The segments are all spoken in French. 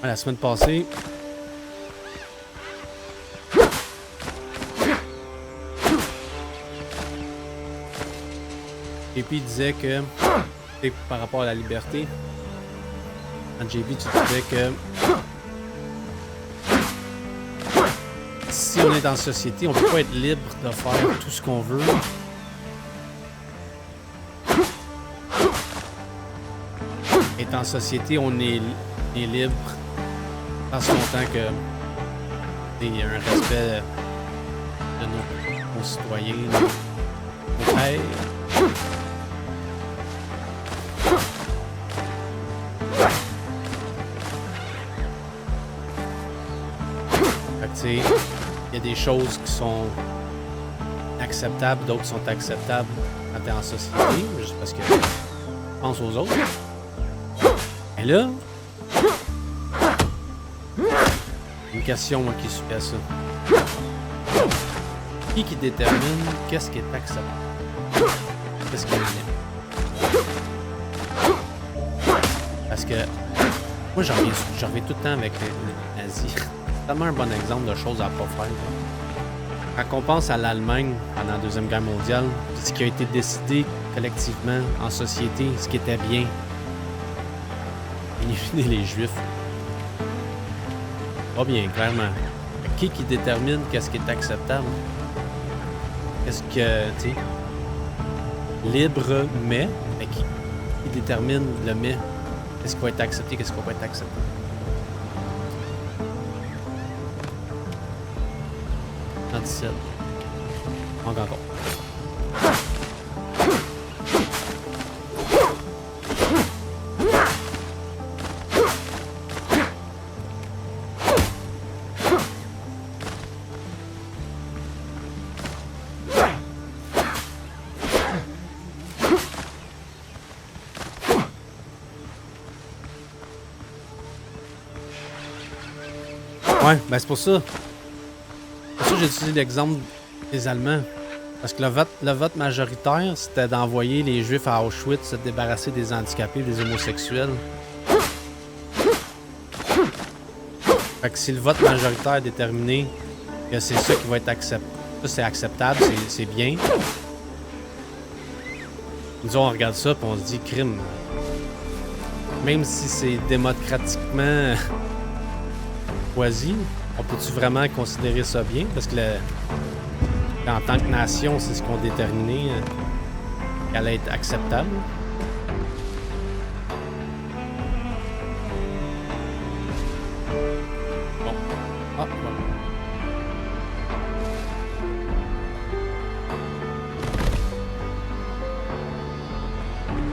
La semaine passée, JP disait que, par rapport à la liberté, quand JP, tu disais que si on est en société, on peut pas être libre de faire tout ce qu'on veut. Être en société, on est libre en ce longtemps que il y a un respect de nos concitoyens, nos pères. Fait que tu sais, il y a des choses qui sont acceptables, d'autres sont acceptables quand t'es en société, juste parce que je pense aux autres. Et là, une question moi, qui suit à ça. Qui détermine qu'est-ce qui est acceptable? Qu'est-ce qui est bien? Parce que moi, j'en reviens tout le temps avec les nazis. C'est tellement un bon exemple de choses à pas faire. Quand on pense à l'Allemagne pendant la Deuxième Guerre mondiale, ce qui a été décidé collectivement en société, ce qui était bien, éliminer les Juifs. Pas bien, clairement. Qui détermine qu'est-ce qui est acceptable? Qu'est-ce que, tu sais, libre mais qui détermine le mais? Qu'est-ce qui va être accepté, qu'est-ce qui va pas être accepté? En 17. Encore. Ouais, ben c'est pour ça. Pour ça que j'ai utilisé l'exemple des Allemands. Parce que le vote majoritaire, c'était d'envoyer les Juifs à Auschwitz se débarrasser des handicapés, des homosexuels. Fait que si le vote majoritaire est déterminé que c'est ça qui va être accepté, ça c'est acceptable, c'est bien. Nous on regarde ça et on se dit crime. Même si c'est démocratiquement choisi, on peut-tu vraiment considérer ça bien? Parce que en tant que nation, c'est ce qu'on a déterminé qu'elle allait être acceptable. Bon. Ah,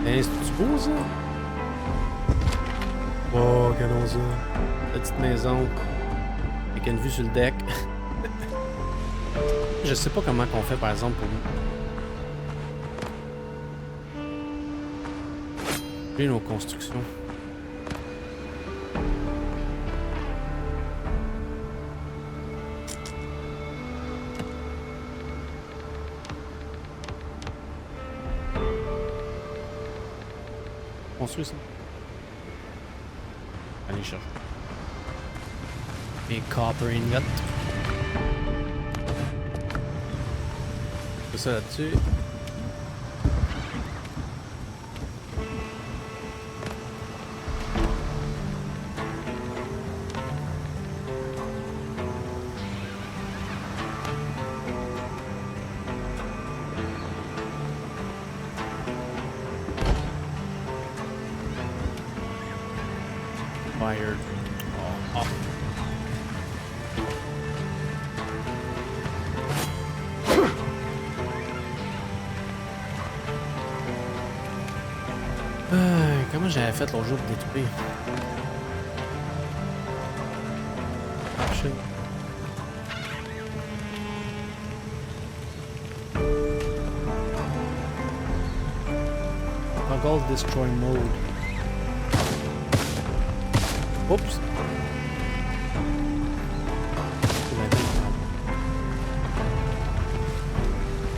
voilà. C'est-tu beau, ça? Oh, regardons ça. Petite maison. Avec une vue sur le deck. Je sais pas comment qu'on fait, par exemple, pour nos constructions. Construire ça. Allez chercher. Et copper ingot. C'est ça là-dessus. Fired. Oh, oh. Comment j'avais fait l'autre jour pour détruire? Ah, shit. Toggle destroy mode. Oups.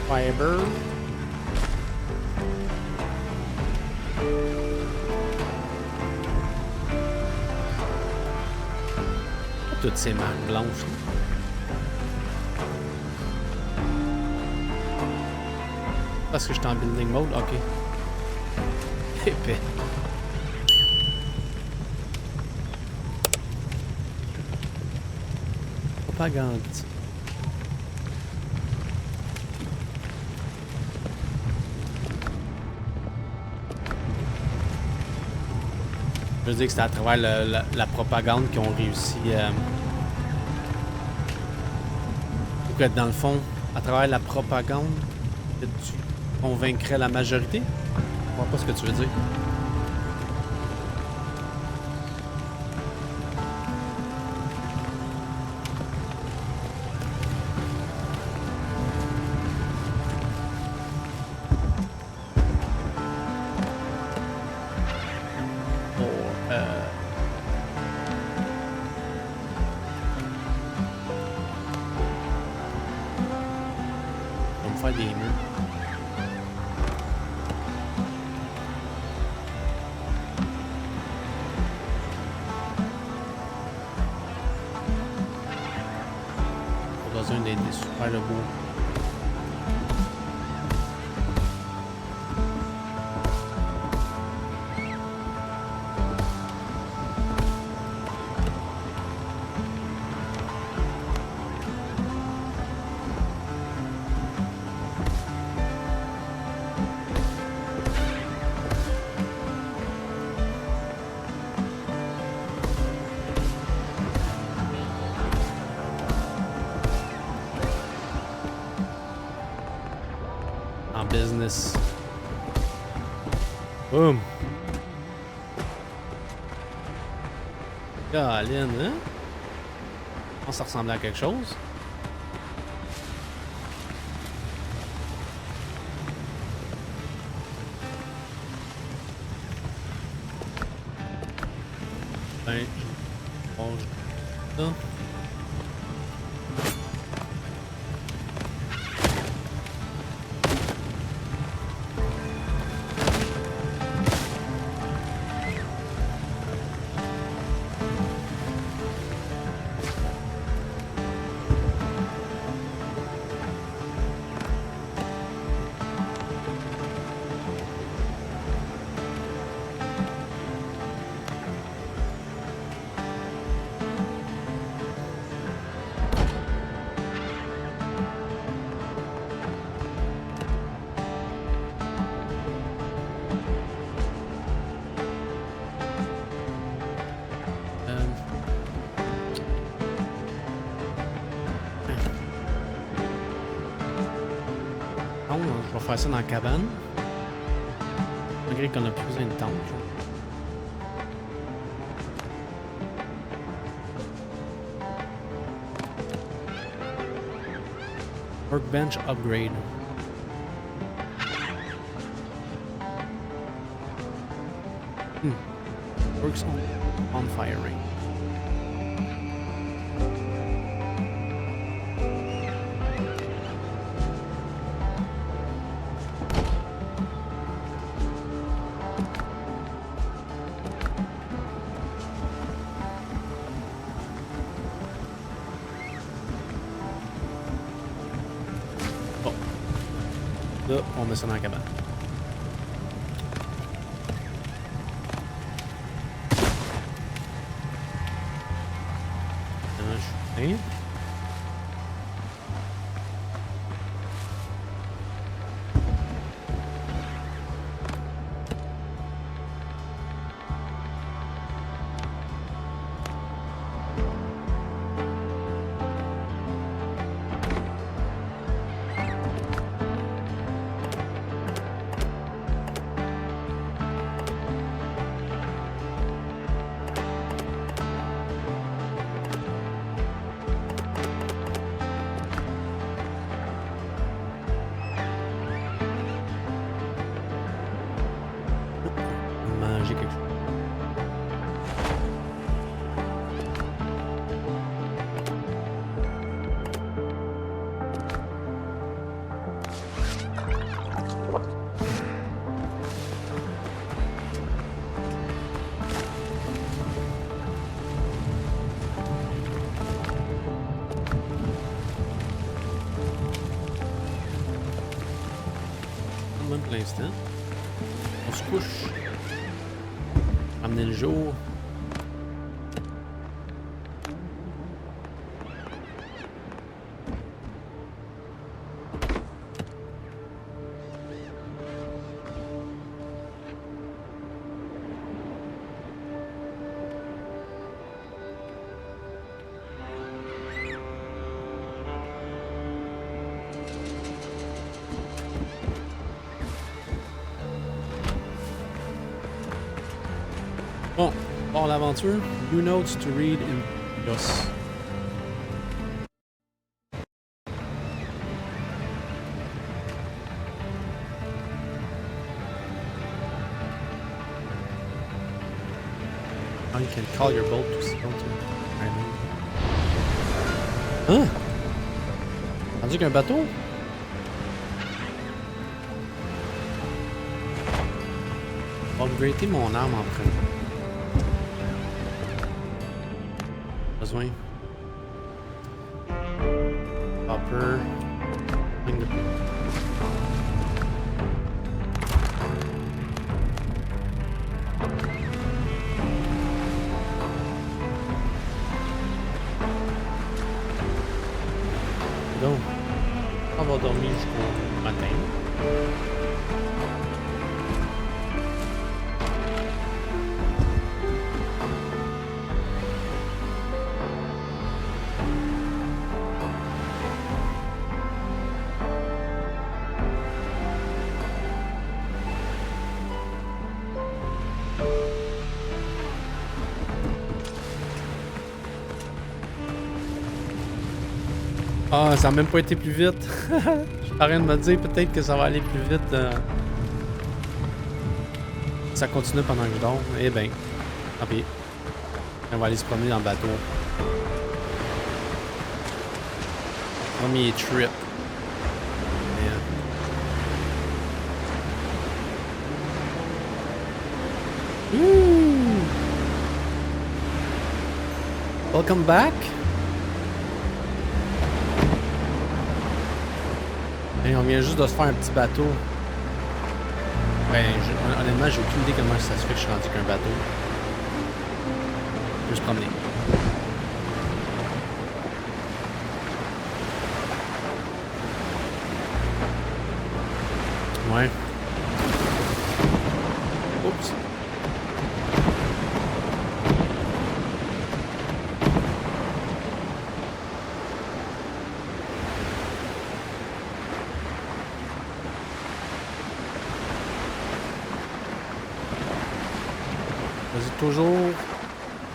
Fiber. toutes ces marques blanches. Parce que je suis en building mode, ok. Épais. Propagande. Je veux dire que c'est à travers la propagande qu'ils ont réussi ou que dans le fond, à travers la propagande, que tu convaincrais la majorité? Je vois pas ce que tu veux dire. Faire des murs. Pas besoin d'être super beau. Business. Boom. Caroline, hein? On ça ressemble à quelque chose. Ben, bon, ça. Je vais faire ça dans la cabane. Malgré qu'on a plus besoin de tente. Workbench upgrade. Works on firing. Là, on met ça dans la cabane. Je suis l'instant. On se couche. Ramener le jour. Bon, pour l'aventure, new notes to read in DOS. You can call your boat to sail to island. Hein? Rendu qu'un bateau? Upgrader mon arme en premier. Besoin. Hopper. Ligne de... Donc, on va dormir jusqu'au matin. Ah, ça a même pas été plus vite. Je suis en train de me dire peut-être que ça va aller plus vite. Ça continue pendant que je dors. Eh ben, tant pis. On va aller se promener dans le bateau. Premier trip. Welcome back. Hey, on vient juste de se faire un petit bateau. Ben, honnêtement, j'ai aucune idée comment ça se fait que je suis rendu qu'un bateau. Je vais se promener. Ouais. Oups. Toujours,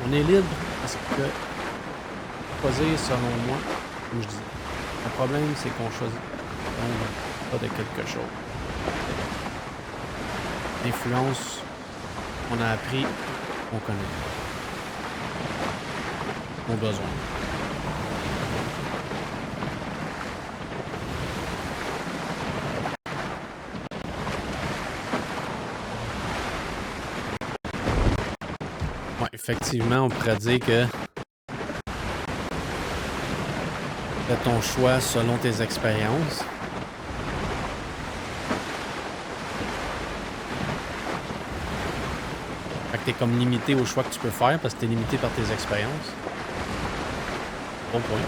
on est libre parce que choisir selon moi, comme je dis. Le problème, c'est qu'on choisit pas de quelque chose. L'influence, on a appris, on connaît. Nos besoins. Effectivement, on pourrait dire que fais ton choix selon tes expériences. Fait que t'es comme limité au choix que tu peux faire parce que t'es limité par tes expériences. Bon point.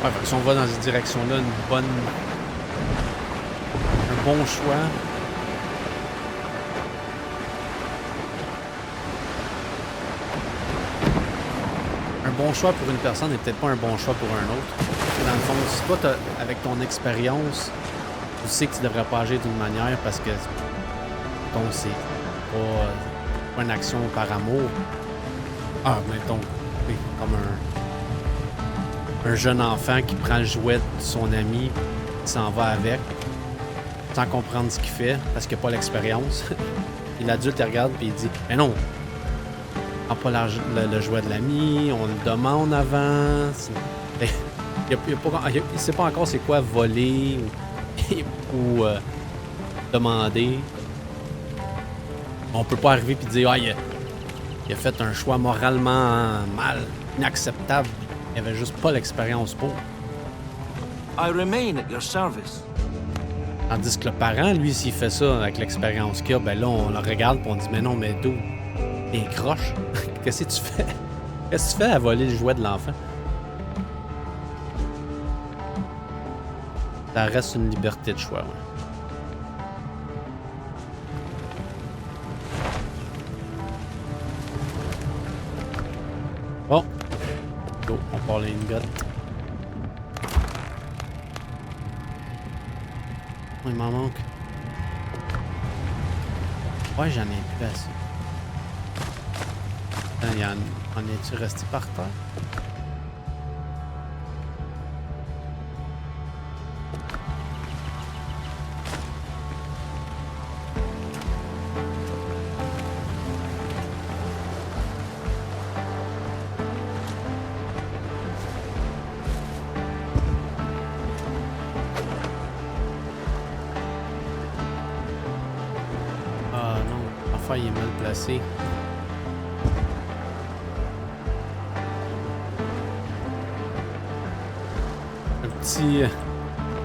Ouais, si on va dans cette direction-là, un bon choix. Un bon choix pour une personne n'est peut-être pas un bon choix pour un autre. Dans le fond, si toi, avec ton expérience, tu sais que tu devrais pas agir d'une manière parce que c'est pas une action par amour. Ah, mettons, comme un jeune enfant qui prend le jouet de son ami, qui s'en va avec, sans comprendre ce qu'il fait, parce qu'il n'a pas l'expérience. Et l'adulte, il regarde et il dit « Mais non, on prend pas le jouet de l'ami, on le demande avant. » Il sait pas encore c'est quoi voler ou demander. On peut pas arriver et dire il a fait un choix moralement mal, inacceptable. Il avait juste pas l'expérience pour. I remain at your service. Tandis que le parent, lui, s'il fait ça avec l'expérience qu'il a, ben là, on le regarde et on dit mais non, mais d'où? T'es croche. Qu'est-ce que tu fais? Qu'est-ce que tu fais à voler le jouet de l'enfant? Ça reste une liberté de choix, ouais. Bon. Go, on part les lingots. Il m'en manque. Ouais, j'en ai plus assez. Attends, en est-tu resté par terre? Ah non, l'enfant il est mal placé.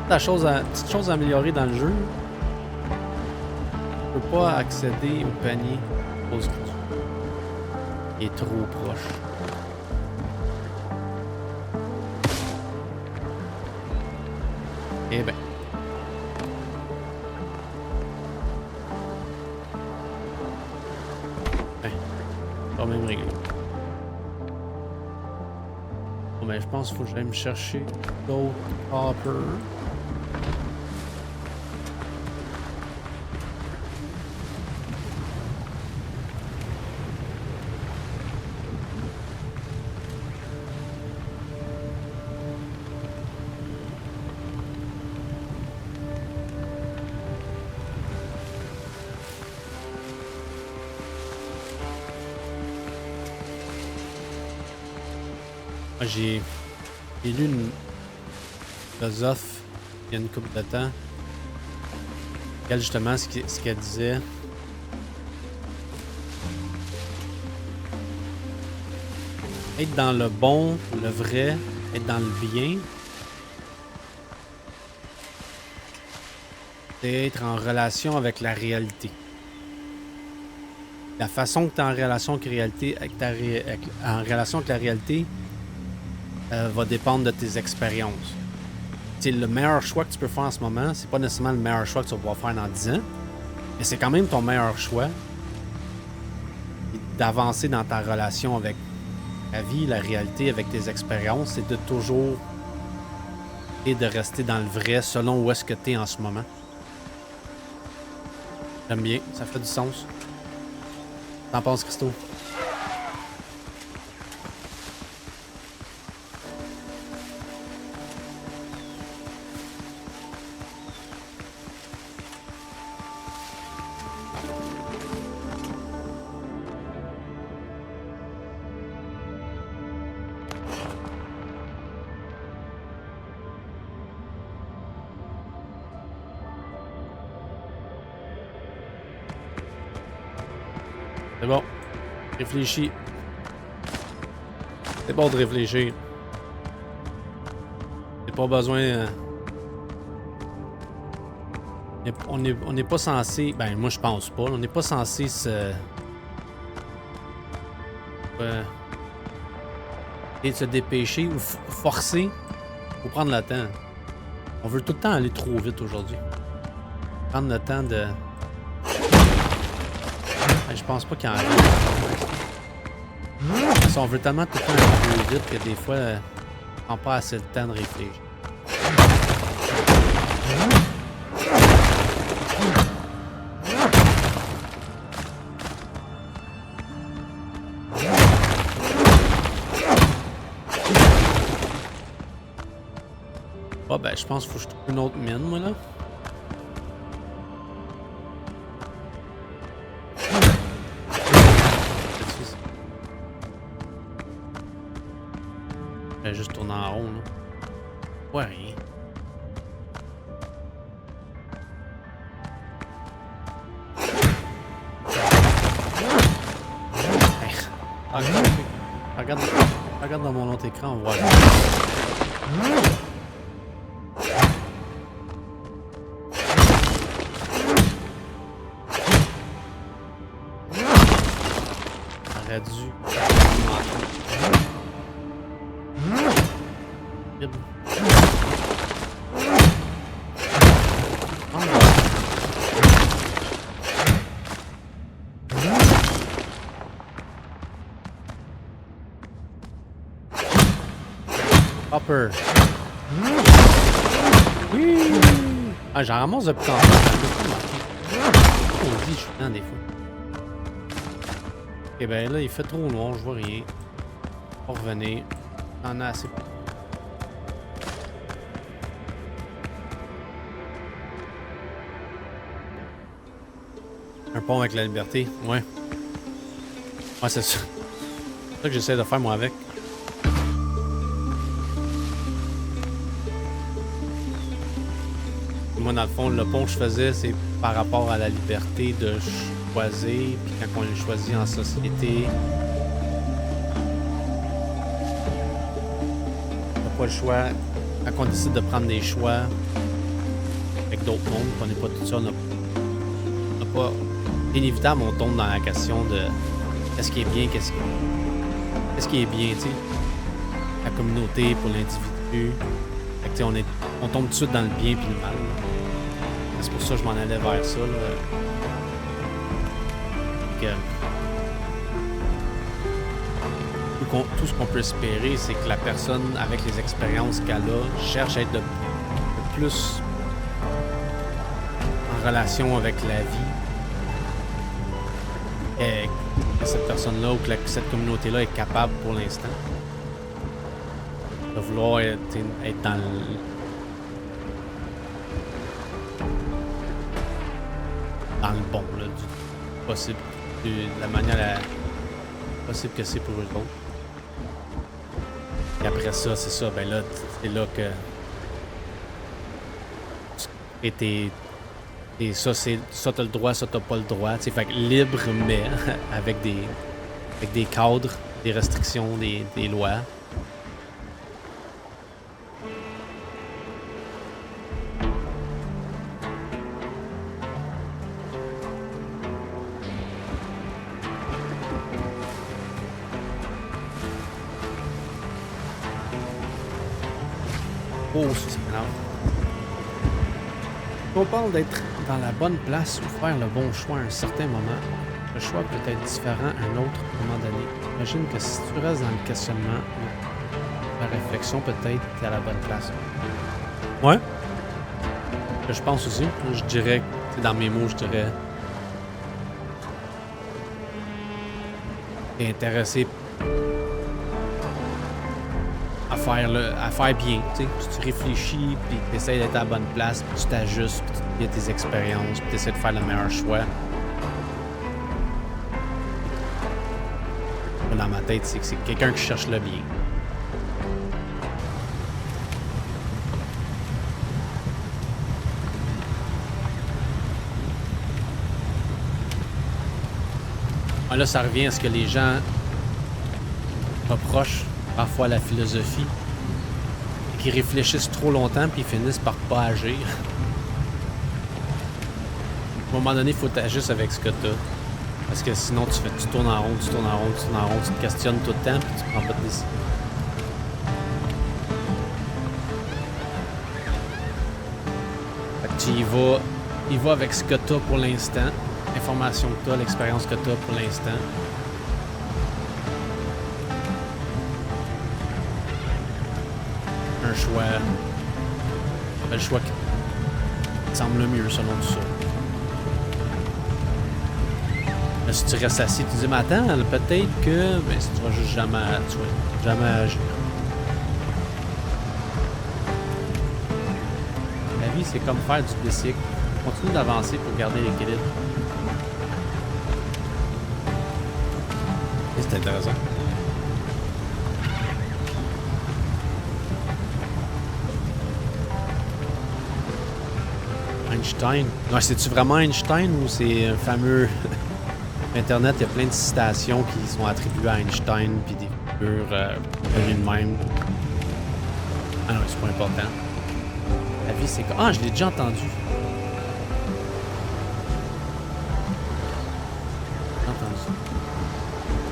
Petite chose à améliorer dans le jeu. Je peux pas accéder au panier à cause qu'il est trop proche. Eh ben. Quand même réglé. Bon ben je pense qu'il faut que j'aille me chercher d'autres hoppers. J'ai lu une philosophe il y a une couple de temps. Elle, justement, ce qu'elle disait. Être dans le bon, le vrai, être dans le bien, c'est être en relation avec la réalité. La façon que tu es en relation avec la réalité, va dépendre de tes expériences. T'sais, le meilleur choix que tu peux faire en ce moment, c'est pas nécessairement le meilleur choix que tu vas pouvoir faire dans 10 ans, mais c'est quand même ton meilleur choix d'avancer dans ta relation avec la vie, la réalité, avec tes expériences, c'est de toujours et de rester dans le vrai selon où est-ce que tu es en ce moment. J'aime bien, ça fait du sens. T'en penses, Christo? C'est bon. Réfléchis. C'est bon de réfléchir. J'ai pas besoin... On n'est pas censé... Ben, moi, je pense pas. On n'est pas censé se... Et de se dépêcher ou forcer. Faut prendre le temps. On veut tout le temps aller trop vite aujourd'hui. Prendre le temps de... Je pense pas qu'il y en a. Parce qu'on veut tellement tout le temps aller plus vite que des fois, on prend pas assez de temps de réfléchir. Ah ben, je pense qu'il faut que je trouve une autre mine, moi, là. Je vais juste tourner en rond, là. Ouais, rien. Hey. Regarde dans mon autre écran, on voit. J'aurais dû. Hopper. Oui. Ah, j'en ramasse depuis tantôt. On dit, je suis dans des fois. Ok, ben là, il fait trop noir, je vois rien. On va revenir. On a assez. Un pont avec la liberté, ouais. Ouais, c'est ça. C'est ça que j'essaie de faire, moi, avec. Moi, dans le fond, le pont que je faisais, c'est par rapport à la liberté de choisir. Puis quand on le choisit en société, on n'a pas le choix. Quand on décide de prendre des choix avec d'autres mondes, on n'est pas tout ça, on n'a pas... Inévitable, on tombe dans la question de qu'est-ce qui est bien, qu'est-ce qui est bien, tu sais. La communauté pour l'individu. Fait que, tu sais, on tombe tout de suite dans le bien puis le mal. C'est pour ça que je m'en allais vers ça, là. Tout ce qu'on peut espérer, c'est que la personne, avec les expériences qu'elle a, cherche à être de plus en relation avec la vie. Et que cette personne-là ou que cette communauté-là est capable pour l'instant de vouloir être dans le bon, là, du possible, de la manière possible que c'est pour eux autres. Et après ça, c'est ça, ben là, c'est là que ça, t'as le droit, ça, t'as pas le droit. T'sais, fait que libre, mais avec des cadres, des restrictions, des lois. Oh, ça c'est grave. On parle d'être dans la bonne place ou faire le bon choix à un certain moment. Le choix peut être différent à un autre moment donné. Imagine que si tu restes dans le questionnement, la réflexion peut-être t'es à la bonne place. Ouais. Je pense aussi. Je dirais, dans mes mots, je dirais t'es intéressé à faire bien, tu sais. Si tu réfléchis, puis tu essaies d'être à la bonne place, puis tu t'ajustes, puis tu fais tes expériences, puis tu essaies de faire le meilleur choix. Dans ma tête, c'est que c'est quelqu'un qui cherche le bien. Là, ça revient à ce que les gens reprochent parfois la philosophie, et qui réfléchissent trop longtemps puis ils finissent par pas agir. À un moment donné, il faut t'ajuster avec ce que tu as. Parce que sinon, tu tournes en rond, tu te questionnes tout le temps puis tu prends pas de décision. Fait que tu y vas avec ce que tu as pour l'instant, l'information que tu as, l'expérience que tu as pour l'instant. Le choix qui te semble le mieux selon tout ça. Mais si tu restes assis, tu dis, mais attends, peut-être que, mais si tu vas juste jamais agir. La vie, c'est comme faire du bicycle. Continue d'avancer pour garder l'équilibre. Et c'est intéressant. Einstein. Non, c'est-tu vraiment Einstein ou c'est un fameux... Internet, il y a plein de citations qui sont attribuées à Einstein, puis des figures connues de même. Ah non, c'est pas important. La vie, c'est quoi? Ah, je l'ai déjà entendu. J'ai entendu ça.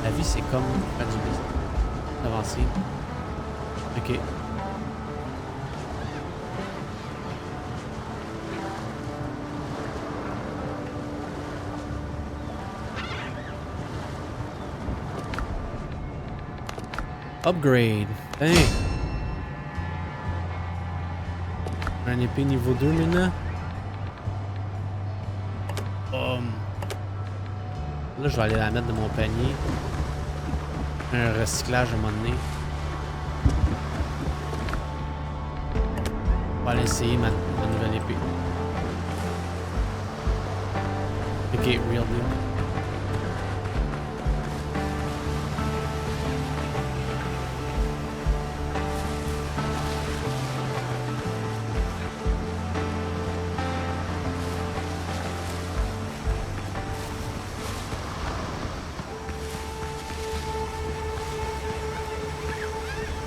La vie, c'est comme faire du business. Avancer. Ok. Upgrade. Hein. Un épée niveau 2 maintenant. Là, je vais aller la mettre dans mon panier. Un recyclage à un moment donné. On va aller essayer ma nouvelle épée. Ok, real deal.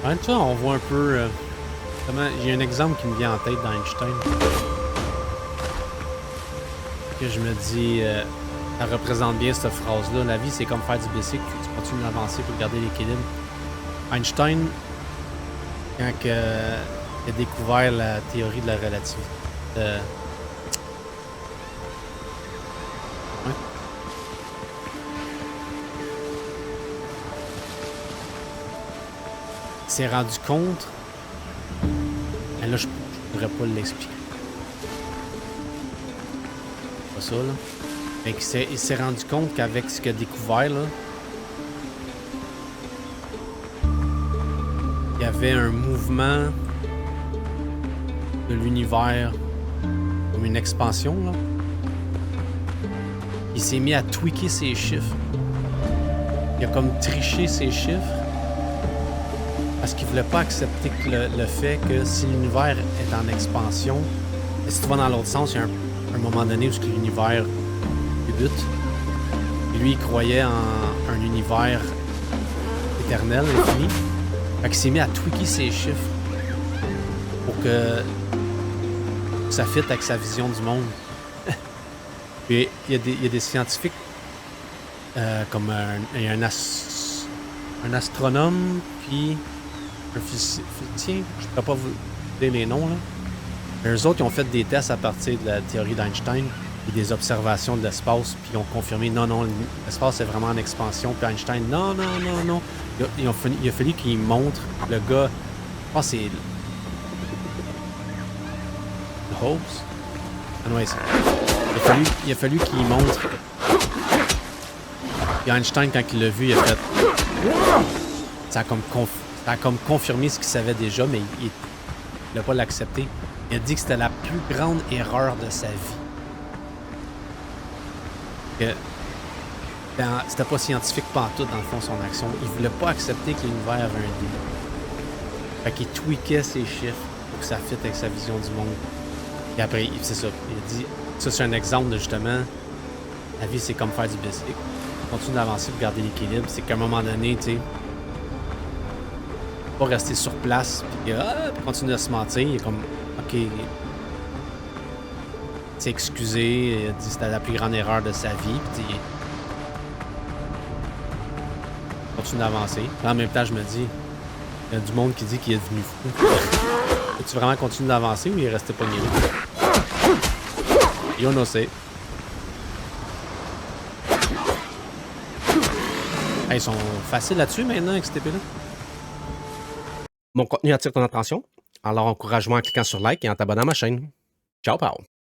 En tout cas, on voit un peu... j'ai un exemple qui me vient en tête dans Einstein. Que je me dis... ça représente bien cette phrase-là. La vie, c'est comme faire du bicycle. Tu continues d'avancer pour garder l'équilibre. Einstein, quand il a découvert la théorie de la relativité... s'est rendu compte. Mais là, je pourrais pas l'expliquer. Pas ça, là. Fait il s'est rendu compte qu'avec ce qu'il a découvert, là, il y avait un mouvement de l'univers, comme une expansion, là. Il s'est mis à tweaker ses chiffres. Il a comme triché ses chiffres. Parce qu'il voulait pas accepter que le fait que si l'univers est en expansion, et si tu vas dans l'autre sens, il y a un moment donné où l'univers débute. Et lui, il croyait en un univers éternel, infini. Fait qu'il s'est mis à tweaker ses chiffres pour que ça fitte avec sa vision du monde. Puis il y a des scientifiques comme il y a un astronome, puis un physicien, je ne pourrais pas vous dire les noms, là. Eux autres, ils ont fait des tests à partir de la théorie d'Einstein et des observations de l'espace, puis ils ont confirmé non, l'espace est vraiment en expansion, puis Einstein, non. Il a fallu qu'ils montrent le gars, je pense que c'est Hobbes. Ah non, il a fallu qu'il montre. Et Einstein, quand il l'a vu, il a fait. Ça a comme confirmé ce qu'il savait déjà, mais il n'a pas l'accepté. Il a dit que c'était la plus grande erreur de sa vie. Que c'était pas scientifique pantoute, dans le fond, son action. Il voulait pas accepter que l'univers avait un début. Fait qu'il tweakait ses chiffres pour que ça fitte avec sa vision du monde. Et après, c'est ça. Il a dit, ça c'est un exemple de justement, la vie c'est comme faire du bicycle. Continue d'avancer pour garder l'équilibre. C'est qu'à un moment donné, tu sais, pas rester sur place puis continuer à se mentir. Il est comme, ok, s'est excusé, il a dit que c'était la plus grande erreur de sa vie. Puis il continue d'avancer. En même temps, je me dis, il y a du monde qui dit qu'il est devenu fou. Peux-tu vraiment continuer d'avancer ou il est resté pogné là? Yo no sé. Hey, ils sont faciles là-dessus maintenant avec cette épée-là. Mon contenu attire ton attention, alors encourage-moi en cliquant sur like et en t'abonnant à ma chaîne. Ciao, pao!